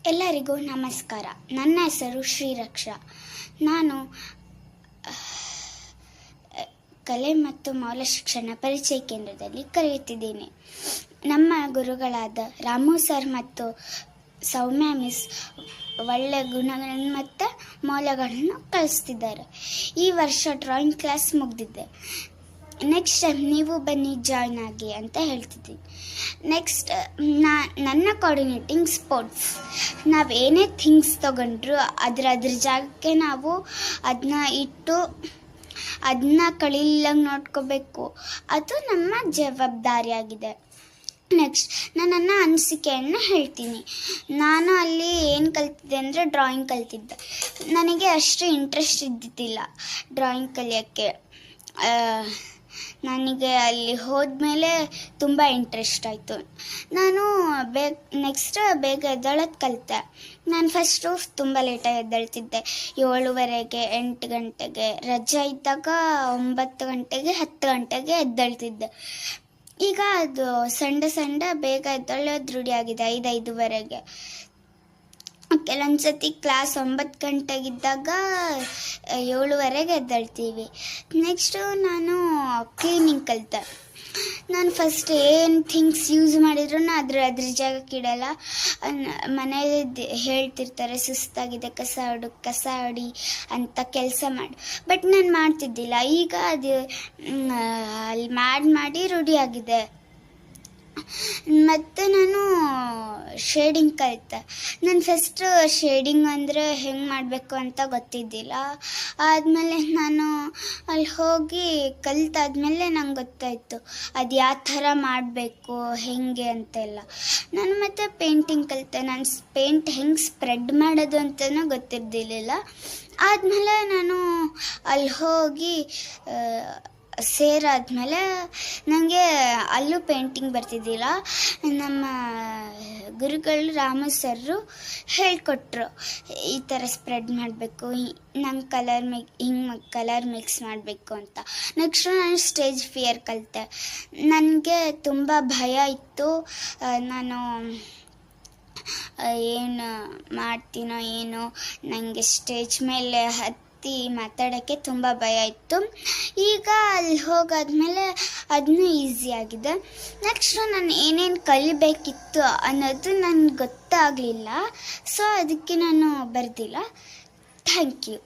ಎಲ್ಲರಿಗೂ ನಮಸ್ಕಾರ. ನನ್ನ ಹೆಸರು ಶ್ರೀರಕ್ಷಾ. ನಾನು ಕಲೆ ಮತ್ತು ಮೌಲ್ಯ ಶಿಕ್ಷಣ ಪರಿಚಯ ಕೇಂದ್ರದಲ್ಲಿ ಕಲಿಯುತ್ತಿದ್ದೇನೆ. ನಮ್ಮ ಗುರುಗಳಾದ ರಾಮು ಸರ್ ಮತ್ತು ಸೌಮ್ಯ ಮಿಸ್ ಒಳ್ಳೆಯ ಗುಣಗಳನ್ನು ಮತ್ತು ಮೌಲ್ಯಗಳನ್ನು ಕಲಿಸ್ತಿದ್ದಾರೆ. ಈ ವರ್ಷ ಡ್ರಾಯಿಂಗ್ ಕ್ಲಾಸ್ ಮುಗಿದಿದೆ. ನೆಕ್ಸ್ಟ್ ಟೈಮ್ ನೀವು ಬನ್ನಿ, ಜಾಯ್ನ್ ಆಗಿ ಅಂತ ಹೇಳ್ತಿದ್ದೀನಿ. ನೆಕ್ಸ್ಟ್ ನನ್ನ ಕೋಆರ್ಡಿನೇಟಿಂಗ್ ಸ್ಪೋರ್ಟ್ಸ್. ನಾವು ಏನೇ ಥಿಂಗ್ಸ್ ತೊಗೊಂಡ್ರು ಅದ್ರ ಜಾಗಕ್ಕೆ ನಾವು ಅದನ್ನ ಇಟ್ಟು ಅದನ್ನ ಕಳೀಲಂಗೆ ನೋಡ್ಕೋಬೇಕು. ಅದು ನಮ್ಮ ಜವಾಬ್ದಾರಿಯಾಗಿದೆ. ನೆಕ್ಸ್ಟ್ ನಾನು ನನ್ನ ಅನಿಸಿಕೆಯನ್ನು ಹೇಳ್ತೀನಿ. ನಾನು ಅಲ್ಲಿ ಏನು ಕಲ್ತಿದ್ದೆ ಅಂದರೆ ಡ್ರಾಯಿಂಗ್ ಕಲ್ತಿದ್ದೆ. ನನಗೆ ಅಷ್ಟು ಇಂಟ್ರೆಸ್ಟ್ ಇದ್ದಿದ್ದಿಲ್ಲ ಡ್ರಾಯಿಂಗ್ ಕಲಿಯೋಕ್ಕೆ. ನನಗೆ ಅಲ್ಲಿ ಹೋದ್ಮೇಲೆ ತುಂಬ ಇಂಟ್ರೆಸ್ಟ್ ಆಯಿತು. ನಾನು ನೆಕ್ಸ್ಟ್ ಬೇಗ ಎದ್ದೇಳೋದು ಕಲಿತೆ. ನಾನು ಫಸ್ಟು ತುಂಬ ಲೇಟಾಗಿ ಎದ್ದೇಳ್ತಿದ್ದೆ. 7:30ಗೆ, 8 ಗಂಟೆಗೆ, ರಜೆ ಇದ್ದಾಗ 9 ಗಂಟೆಗೆ, 10 ಗಂಟೆಗೆ ಎದ್ದೇಳ್ತಿದ್ದೆ. ಈಗ ಅದು ಸಂಡೆ ಬೇಗ ಎದ್ದೇಳೋದು ರೂಢಿಯಾಗಿದೆ. 5:05ವರೆಗೆ. ಕೆಲವೊಂದು ಸತಿ ಕ್ಲಾಸ್ 9 ಗಂಟೆಗಿದ್ದಾಗ 7:30ಗೆ ಎದ್ದೇಳ್ತೀವಿ. ನೆಕ್ಸ್ಟು ನಾನು ಕ್ಲೀನಿಂಗ್ ಕಲಿತೆ. ನಾನು ಫಸ್ಟ್ ಏನು ಥಿಂಗ್ಸ್ ಯೂಸ್ ಮಾಡಿದ್ರು ಅದ್ರ ಜಾಗಕ್ಕೆ ಇಡಲ್ಲ. ಮನೇಲಿ ಹೇಳ್ತಿರ್ತಾರೆ ಸುಸ್ತಾಗಿದೆ, ಕಸ ಹೊಡಿ ಅಂತ ಕೆಲಸ ಮಾಡಿ. ಬಟ್ ನಾನು ಮಾಡ್ತಿದ್ದಿಲ್ಲ. ಈಗ ಅದು ಅಲ್ಲಿ ಮಾಡಿ ರೂಢಿಯಾಗಿದೆ. ಮತ್ತು ನಾನು ಶೇಡಿಂಗ್ ಕಲಿತೆ. ನಾನು ಫಸ್ಟ್ ಶೇಡಿಂಗ್ ಅಂದರೆ ಹೆಂಗೆ ಮಾಡಬೇಕು ಅಂತ ಗೊತ್ತಿದ್ದಿಲ್ಲ. ಆದಮೇಲೆ ನಾನು ಅಲ್ಲಿ ಹೋಗಿ ಕಲಿತಾದ್ಮೇಲೆ ನಂಗೆ ಗೊತ್ತಾಯಿತು ಅದು ಯಾವ ಥರ ಮಾಡಬೇಕು ಹೇಗೆ ಅಂತೆಲ್ಲ. ನಾನು ಮತ್ತು ಪೇಂಟಿಂಗ್ ಕಲಿತೆ. ನಾನು ಪೇಂಟ್ ಹೆಂಗೆ ಸ್ಪ್ರೆಡ್ ಮಾಡೋದು ಅಂತಲೂ ಗೊತ್ತಿದ್ದಿಲ್ಲ. ಆದಮೇಲೆ ನಾನು ಅಲ್ಲಿ ಹೋಗಿ ಸೇರಾದ್ಮೇಲೆ ನನಗೆ ಅಲ್ಲೂ ಪೇಂಟಿಂಗ್ ಬರ್ತಿದ್ದಿಲ್ಲ. ನಮ್ಮ ಗುರುಗಳು ರಾಮು ಸರ್ರು ಹೇಳಿಕೊಟ್ರು, ಈ ಥರ ಸ್ಪ್ರೆಡ್ ಮಾಡಬೇಕು, ನಂಗೆ ಹಿಂಗೆ ಕಲರ್ ಮಿಕ್ಸ್ ಮಾಡಬೇಕು ಅಂತ. ನೆಕ್ಸ್ಟು ನಾನು ಸ್ಟೇಜ್ ಫಿಯರ್ ಕಲಿತೆ. ನನಗೆ ತುಂಬ ಭಯ ಇತ್ತು. ನಾನು ಏನು ಮಾಡ್ತೀನೋ ಏನೋ, ನನಗೆ ಸ್ಟೇಜ್ ಮೇಲೆ ಮಾತಾಡೋಕ್ಕೆ ತುಂಬ ಭಯ ಇತ್ತು. ಈಗ ಅಲ್ಲಿ ಹೋಗಾದ್ಮೇಲೆ ಅದನ್ನೂ ಈಸಿಯಾಗಿದೆ. ನೆಕ್ಸ್ಟು ನಾನು ಏನೇನು ಕಲಿಬೇಕಿತ್ತು ಅನ್ನೋದು ನನಗೆ ಗೊತ್ತಾಗಲಿಲ್ಲ. ಸೊ ಅದಕ್ಕೆ ನಾನು ಬರೆದಿಲ್ಲ. Thank you.